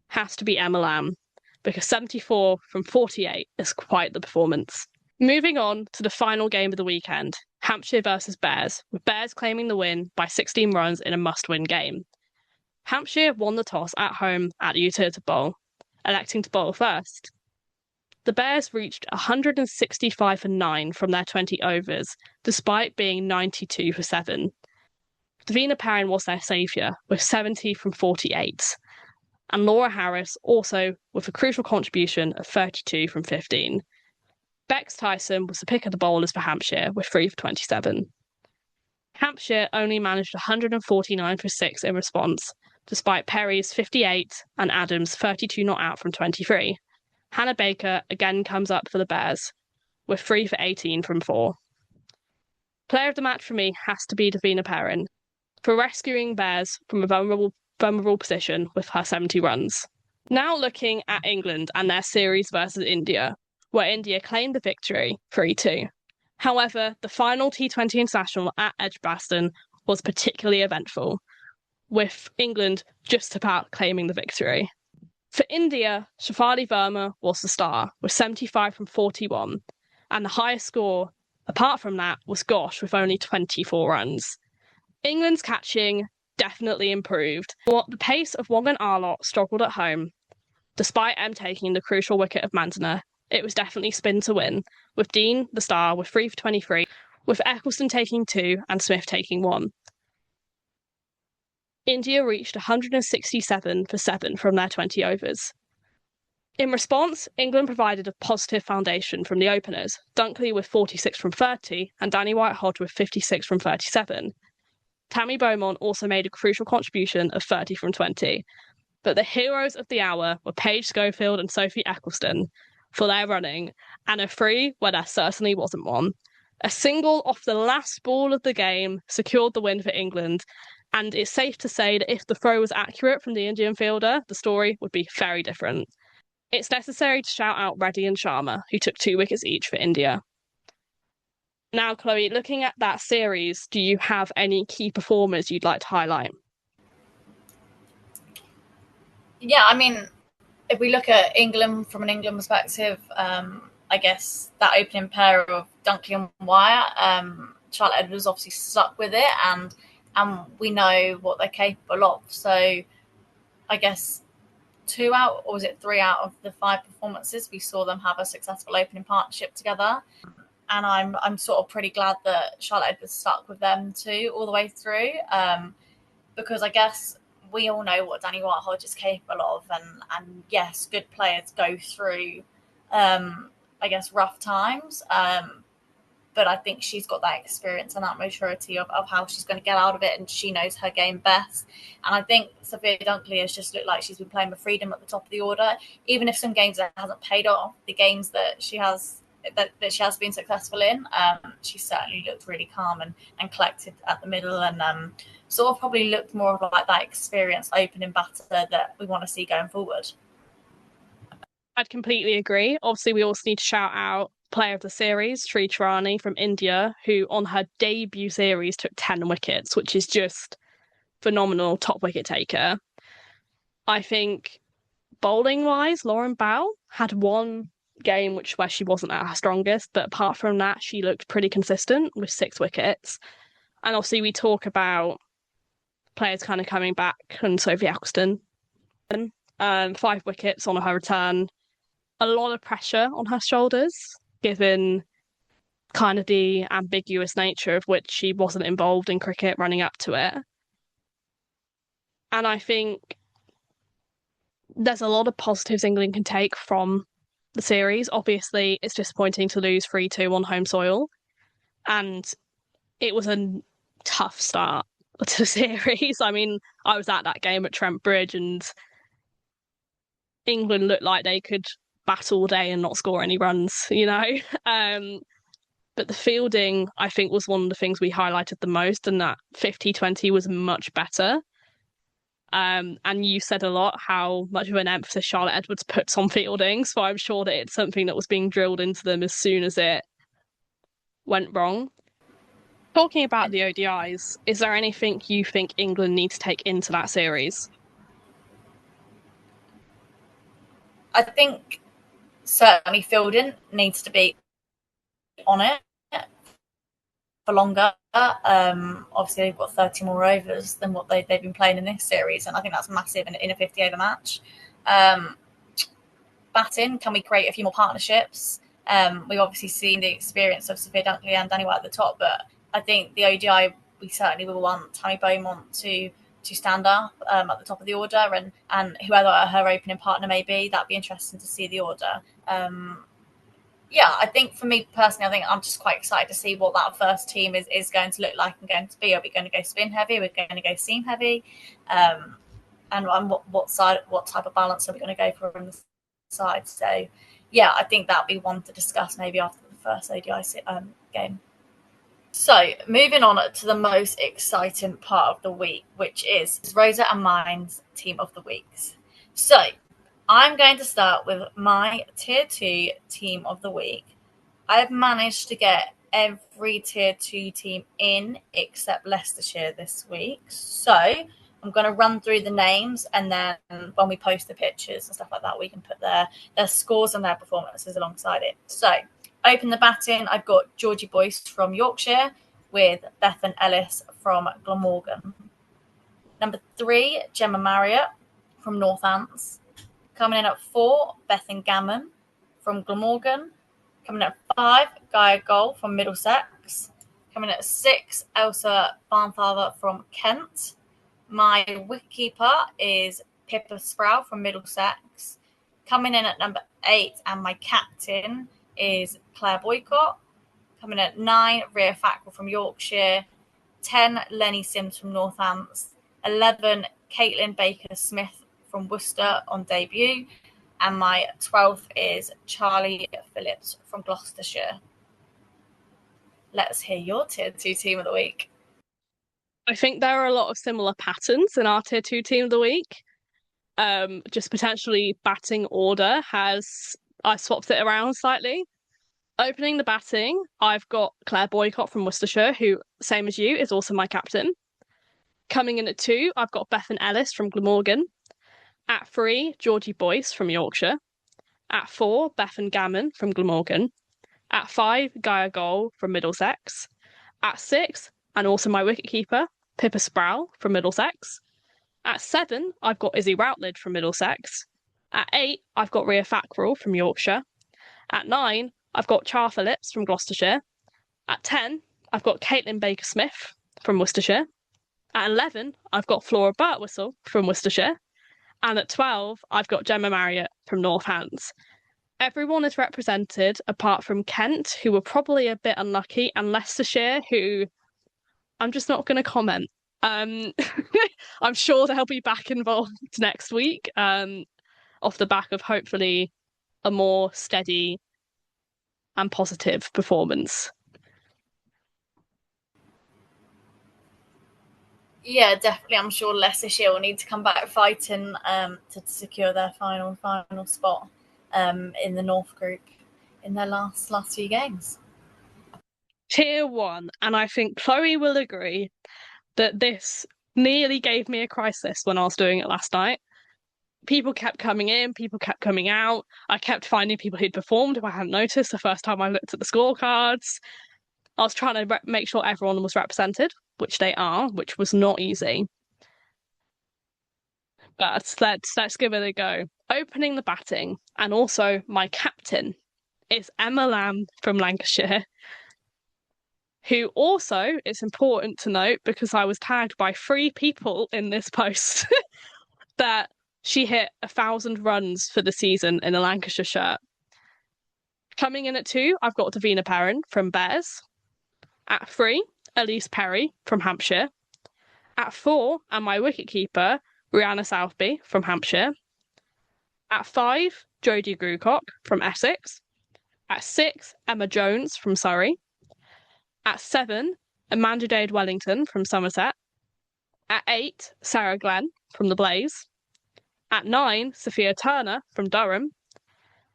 has to be Emma Lamb, because 74 from 48 is quite the performance. Moving on to the final game of the weekend, Hampshire versus Bears, with Bears claiming the win by 16 runs in a must-win game. Hampshire won the toss at home at the Utility Bowl, electing to bowl first. The Bears reached 165 for 9 from their 20 overs, despite being 92 for 7. Davina Perrin was their saviour, with 70 from 48, and Laura Harris also with a crucial contribution of 32 from 15. Bex Tyson was the pick of the bowlers for Hampshire with 3 for 27. Hampshire only managed 149 for 6 in response, despite Perry's 58 and Adams' 32 not out from 23. Hannah Baker again comes up for the Bears, with 3 for 18 from 4. Player of the match for me has to be Davina Perrin, for rescuing Bears from a vulnerable position with her 70 runs. Now looking at England and their series versus India, where India claimed the victory 3-2. However, the final T20 International at Edgbaston was particularly eventful, with England just about claiming the victory. For India, Shafali Verma was the star, with 75 from 41, and the highest score, apart from that, was Ghosh with only 24 runs. England's catching definitely improved, but the pace of Wong and Arlott struggled at home. Despite M taking the crucial wicket of Mandana, it was definitely spin to win, with Dean, the star, with 3 for 23, with Eccleston taking 2 and Smith taking 1. India reached 167 for 7 from their 20 overs. In response, England provided a positive foundation from the openers, Dunkley with 46 from 30 and Danny White-Hodge with 56 from 37. Tammy Beaumont also made a crucial contribution of 30 from 20, but the heroes of the hour were Paige Schofield and Sophie Eccleston for their running, and a free where there certainly wasn't one. A single off the last ball of the game secured the win for England, and it's safe to say that if the throw was accurate from the Indian fielder, the story would be very different. It's necessary to shout out Reddy and Sharma, who took 2 wickets each for India. Now, Chloe, looking at that series, do you have any key performers you'd like to highlight? Yeah, I mean, if we look at England from an England perspective, I guess that opening pair of Dunkley and Wyatt, Charlotte Edwards obviously stuck with it, and we know what they're capable of. So I guess 3 out of the 5 performances, we saw them have a successful opening partnership together. And I'm sort of pretty glad that Charlotte Edwards stuck with them too all the way through, because I guess we all know what Danny White-Hodge is capable of, and yes, good players go through, I guess, rough times, but I think she's got that experience and that maturity of how she's going to get out of it, and she knows her game best. And I think Sophia Dunkley has just looked like she's been playing with freedom at the top of the order, even if some games that hasn't paid off. The games that she has been successful in, she certainly looked really calm and collected at the middle, and sort of probably looked more of like that experienced opening batter that we want to see going forward. I'd completely agree. Obviously, we also need to shout out player of the series, Sri Charani from India, who on her debut series took 10 wickets, which is just phenomenal, top wicket taker. I think bowling-wise, Lauren Bow had one game where she wasn't at her strongest, but apart from that, she looked pretty consistent with 6 wickets. And obviously we talk about players kind of coming back and Sophie Eccleston. 5 wickets on her return. A lot of pressure on her shoulders, given kind of the ambiguous nature of which she wasn't involved in cricket running up to it. And I think there's a lot of positives England can take from the series. Obviously, it's disappointing to lose 3-2 on home soil. And it was a tough start to the series. I mean, I was at that game at Trent Bridge and England looked like they could bat all day and not score any runs, you know? But the fielding, I think, was one of the things we highlighted the most, and that 50-20 was much better. And you said a lot how much of an emphasis Charlotte Edwards puts on fielding, so I'm sure that it's something that was being drilled into them as soon as it went wrong. Talking about the ODIs, is there anything you think England need to take into that series? I think certainly fielding needs to be on it for longer. Obviously, they've got 30 more overs than what they've been playing in this series, and I think that's massive in a 50-over match. Batting, can we create a few more partnerships? We've obviously seen the experience of Sophia Dunkley and Danny White at the top, but I think the ODI, we certainly will want Tammy Beaumont to stand up at the top of the order, and whoever her opening partner may be, that'd be interesting to see the order. I think for me personally, I think I'm just quite excited to see what that first team is going to look like and going to be. Are we going to go spin heavy? Are we going to go seam heavy? And what type of balance are we going to go for on the side? So, I think that'll be one to discuss maybe after the first ODI game. So, moving on to the most exciting part of the week, which is Rosa and mine's team of the weeks. So, I'm going to start with my Tier 2 team of the week. I've managed to get every Tier 2 team in except Leicestershire this week. So, I'm going to run through the names, and then when we post the pictures and stuff like that, we can put their scores and their performances alongside it. So, open the batting, I've got Georgie Boyce from Yorkshire with Bethan Ellis from Glamorgan. Number 3, Gemma Marriott from Northants. Coming in at 4, Bethan Gammon from Glamorgan. Coming in at 5, Gaia Gold from Middlesex. Coming in at 6, Elsa Barnfather from Kent. My wicketkeeper is Pippa Sproul from Middlesex. Coming in at number 8, and my captain is Claire Boycott. Coming in at 9, Rhea Fackrell from Yorkshire. 10, Lenny Sims from Northants. 11, Caitlin Baker-Smith from Worcester on debut. And my 12th is Charlie Phillips from Gloucestershire. Let's hear your Tier 2 team of the week. I think there are a lot of similar patterns in our Tier 2 team of the week. Just potentially batting order I swapped it around slightly. Opening the batting, I've got Claire Boycott from Worcestershire, who, same as you, is also my captain. Coming in at 2, I've got Bethan Ellis from Glamorgan. At 3, Georgie Boyce from Yorkshire. At 4, Bethan Gammon from Glamorgan. At 5, Gaia Gold from Middlesex. At 6, and also my wicketkeeper, Pippa Sproul from Middlesex. At 7, I've got Izzy Routledge from Middlesex. At 8, I've got Rhea Fackrell from Yorkshire. At 9, I've got Char Phillips from Gloucestershire. At 10, I've got Caitlin Baker-Smith from Worcestershire. At 11, I've got Flora Birtwistle from Worcestershire. And at 12, I've got Gemma Marriott from Northants. Everyone is represented apart from Kent, who were probably a bit unlucky, and Leicestershire, who I'm just not going to comment. I'm sure they'll be back involved next week, off the back of hopefully a more steady and positive performance. Yeah, definitely. I'm sure Leicestershire will need to come back fighting to secure their final spot in the North Group in their last few games. Tier 1, and I think Chloe will agree that this nearly gave me a crisis when I was doing it last night. People kept coming in, people kept coming out. I kept finding people who'd performed who I hadn't noticed the first time I looked at the scorecards. I was trying to make sure everyone was represented, which they are, which was not easy. But let's give it a go. Opening the batting, and also my captain, is Emma Lamb from Lancashire, who also, it's important to note, because I was tagged by 3 people in this post, that she hit 1,000 runs for the season in a Lancashire shirt. Coming in at 2, I've got Davina Perrin from Bears. At 3, Elise Perry from Hampshire. At 4, and my wicketkeeper, Rihanna Southby from Hampshire. At 5, Jodie Grewcock from Essex. At 6, Emma Jones from Surrey. At 7, Amanda Dade Wellington from Somerset. At 8, Sarah Glenn from the Blaze. At 9, Sophia Turner from Durham.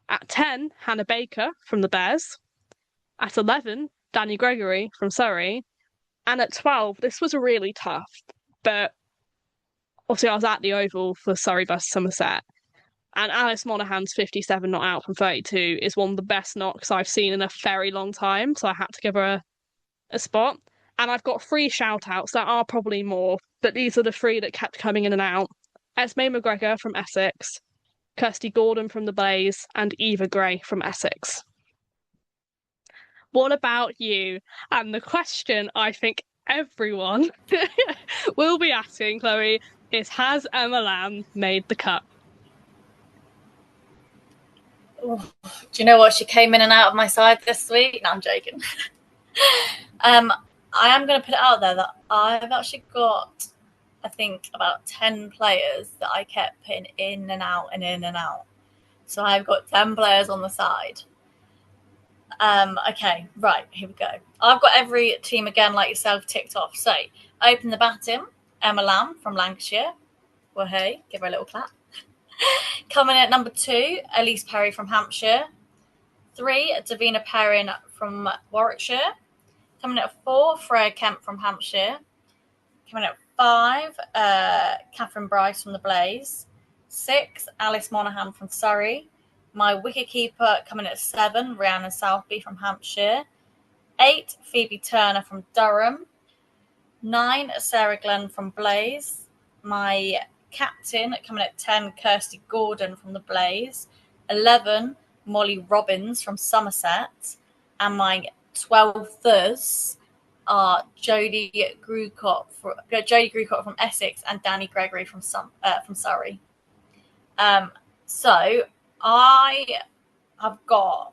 At 10, Hannah Baker from the Bears. At 11, Danny Gregory from Surrey. And at 12, this was really tough, but obviously I was at the Oval for Surrey versus Somerset. And Alice Monaghan's 57 not out from 32 is one of the best knocks I've seen in a very long time, so I had to give her a spot. And I've got 3 shout-outs. There are probably more, but these are the 3 that kept coming in and out. Esme McGregor from Essex, Kirsty Gordon from the Blaze, and Eva Gray from Essex. What about you? And the question I think everyone will be asking, Chloe, is has Emma Lamb made the cut? Ooh, do you know what? She came in and out of my side this week. No, I'm joking. I am going to put it out there that I've actually got, I think, about 10 players that I kept putting in and out and in and out. So I've got 10 players on the side. Okay, right, here we go. I've got every team again, like yourself, ticked off. So, open the batting, Emma Lamb from Lancashire. Well, hey, give her a little clap. Coming in at number 2, Elise Perry from Hampshire. 3, Davina Perrin from Warwickshire. Coming in at 4, Freya Kemp from Hampshire. Coming in at 5, Catherine Bryce from the Blaze. 6, Alice Monaghan from Surrey. My wicketkeeper coming in at 7, Rihanna Southby from Hampshire. 8, Phoebe Turner from Durham. 9, Sarah Glenn from Blaze. My captain coming at 10, Kirsty Gordon from the Blaze. 11, Molly Robbins from Somerset. And my 12thers are Jodie Grewcock from Essex and Danny Gregory from Surrey. So I have got,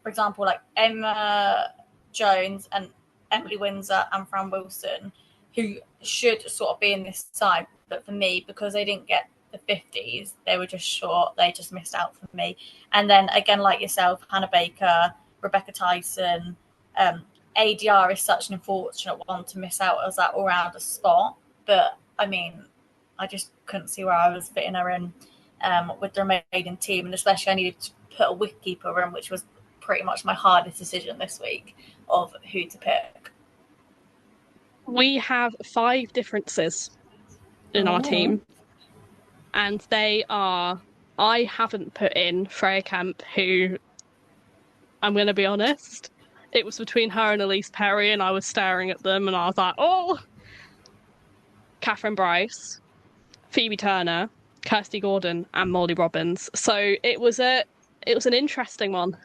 for example, like Emma Jones and Emily Windsor and Fran Wilson, who should sort of be in this side. But for me, because they didn't get the 50s, they were just short. They just missed out for me. And then, again, like yourself, Hannah Baker, Rebecca Tyson, ADR is such an unfortunate one to miss out as that all-rounder spot. But, I mean, I just couldn't see where I was fitting her in with the remaining team. And especially I needed to put a wicketkeeper in, which was pretty much my hardest decision this week of who to pick. We have 5 differences in our team. And they are, I haven't put in Freya Kemp, who, I'm going to be honest, it was between her and Elise Perry, and I was staring at them, and I was like, oh! Catherine Bryce, Phoebe Turner, Kirsty Gordon, and Molly Robbins. So it was an interesting one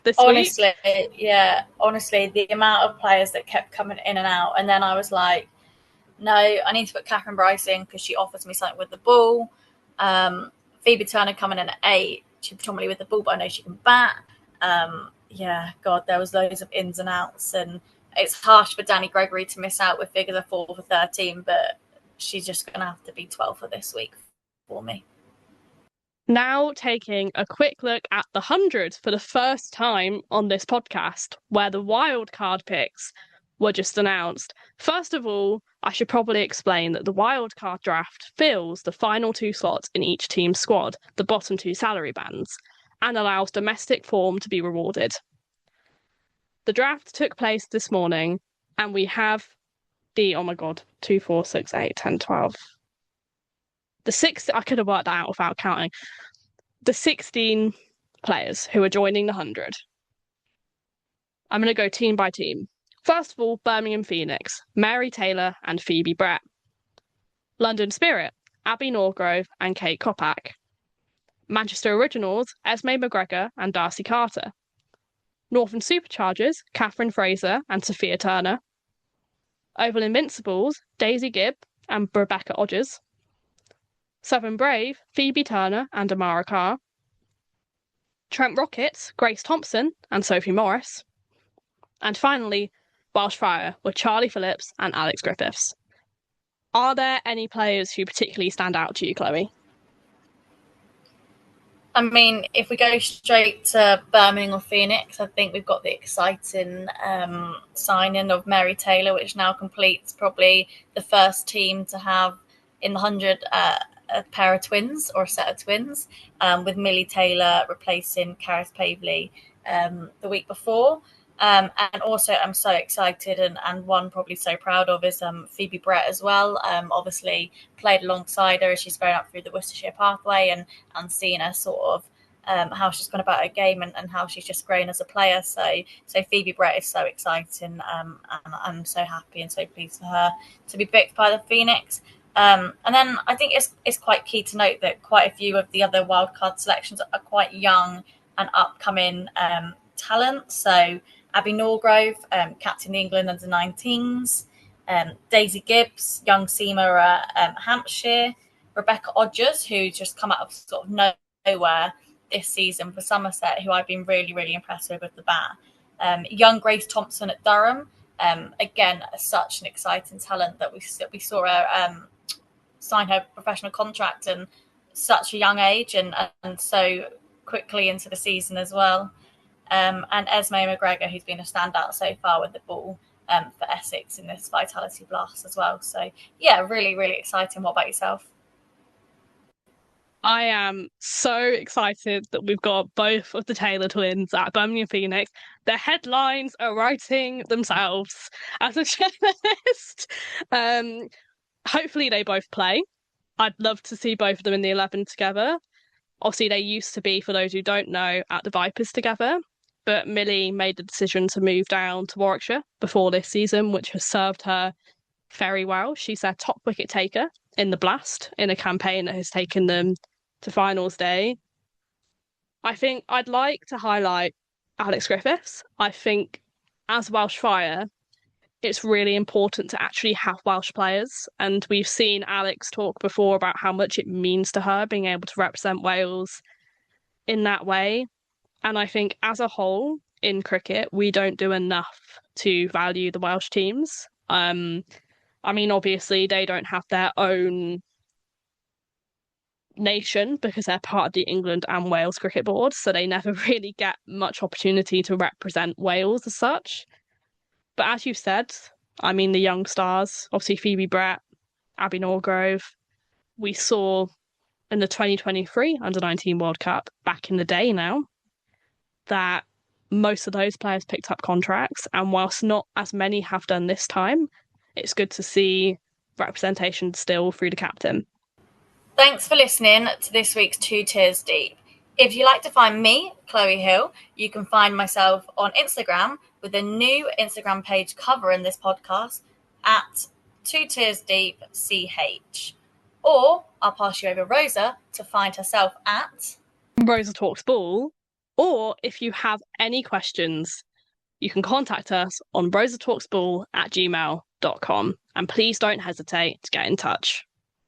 this honestly, week. Yeah, honestly, the amount of players that kept coming in and out, and then I was like, no, I need to put Catherine Bryce in because she offers me something with the ball. Phoebe Turner coming in at 8. She's predominantly with the ball, but I know she can bat. Yeah, God, there was loads of ins and outs. And it's harsh for Danny Gregory to miss out with figures of 4 for 13, but she's just going to have to be 12 for this week for me. Now taking a quick look at the 100 for the first time on this podcast, where the wildcard picks were just announced. First of all, I should probably explain that the wildcard draft fills the final 2 slots in each team's squad, the bottom 2 salary bands, and allows domestic form to be rewarded. The draft took place this morning, and we have the, 2, 4, 6, 8, 10, 12. The 6, I could have worked that out without counting. The 16 players who are joining the 100. I'm going to go team by team. First of all, Birmingham Phoenix, Mary Taylor and Phoebe Brett. London Spirit, Abby Norgrove and Kate Kopak. Manchester Originals, Esme McGregor and Darcy Carter. Northern Superchargers, Catherine Fraser and Sophia Turner. Oval Invincibles, Daisy Gibb and Rebecca Odgers. Southern Brave, Phoebe Turner and Amara Carr. Trent Rockets, Grace Thompson and Sophie Morris. And finally, Welsh Fire with Charlie Phillips and Alex Griffiths. Are there any players who particularly stand out to you, Chloe? I mean, if we go straight to Birmingham or Phoenix, I think we've got the exciting signing of Mary Taylor, which now completes probably the first team to have in the 100 a pair of twins or a set of twins, with Millie Taylor replacing Karis Pavley the week before. And also, I'm so excited and one probably so proud of is Phoebe Brett as well. Obviously, played alongside her as she's going up through the Worcestershire pathway and seeing her sort of how she's gone about her game and how she's just grown as a player. So Phoebe Brett is so exciting, and I'm so happy and so pleased for her to be picked by the Phoenix. And then I think it's quite key to note that quite a few of the other wildcard selections are quite young and upcoming talent. So Abby Norgrove, captain the England under-19s. Daisy Gibbs, young seamer at Hampshire. Rebecca Odgers, who's just come out of sort of nowhere this season for Somerset, who I've been really, really impressed with the bat. Young Grace Thompson at Durham. Again, such an exciting talent that we saw her sign her professional contract in such a young age and so quickly into the season as well. And Esme McGregor, who's been a standout so far with the ball for Essex in this Vitality Blast as well. So, yeah, really, really exciting. What about yourself? I am so excited that we've got both of the Taylor twins at Birmingham Phoenix. Their headlines are writing themselves as a journalist. Hopefully they both play. I'd love to see both of them in the 11 together. Obviously, they used to be, for those who don't know, at the Vipers together. But Millie made the decision to move down to Warwickshire before this season, which has served her very well. She's their top wicket taker in the Blast in a campaign that has taken them to finals day. I think I'd like to highlight Alex Griffiths. I think as Welsh Fire, it's really important to actually have Welsh players. And we've seen Alex talk before about how much it means to her being able to represent Wales in that way. And I think as a whole in cricket, we don't do enough to value the Welsh teams. I mean, obviously, they don't have their own nation because they're part of the England and Wales Cricket Board, so they never really get much opportunity to represent Wales as such. But as you've said, I mean, the young stars, obviously Phoebe Brett, Abby Norgrove, we saw in the 2023 Under-19 World Cup back in the day now, that most of those players picked up contracts, and whilst not as many have done this time, it's good to see representation still through the captain. Thanks for listening to this week's Two Tiers Deep. If you'd like to find me, Chloe Hill, you can find myself on Instagram with a new Instagram page covering this podcast at 2 Tiers Deep CH. Or I'll pass you over Rosa to find herself at Rosa Talks Ball. Or if you have any questions, you can contact us on rosatalksball@gmail.com. And please don't hesitate to get in touch.